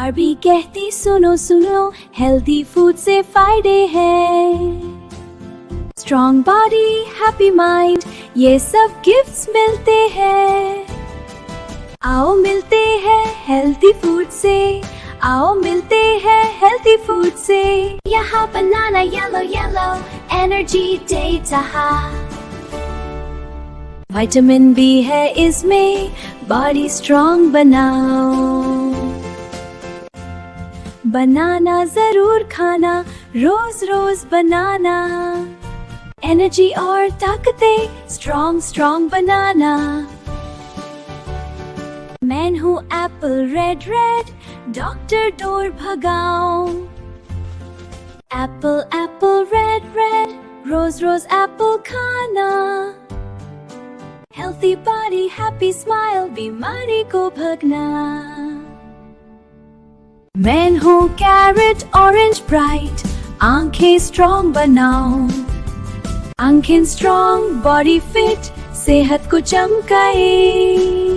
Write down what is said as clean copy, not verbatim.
Barbie कहती सुनो सुनो, हेल्दी फूड से फायदे हैं। स्ट्रॉन्ग बॉडी, हैप्पी माइंड, ये सब गिफ्ट्स मिलते हैं। आओ मिलते हैं हेल्दी फूड से, आओ मिलते हैं हेल्दी फूड से। यहाँ बनाना येलो येलो, एनर्जी देता है। विटामिन बी है इसमें, बॉडी स्ट्रॉन्ग बनाओ। बनाना जरूर खाना, रोज रोज बनाना। एनर्जी और ताकतें, स्ट्रॉन्ग स्ट्रॉन्ग बनाना। मैं हूँ apple red red, doctor door भगाओ। एप्पल एप्पल रेड रेड, रोज रोज एप्पल खाना। हेल्थी बॉडी, हैप्पी स्माइल, बीमारी को भगना। मैं हूँ कैरेट ऑरेंज ब्राइट, आंखें स्ट्रॉन्ग बनाओ। आंखें स्ट्रॉन्ग, बॉडी फिट, सेहत को चमकाए।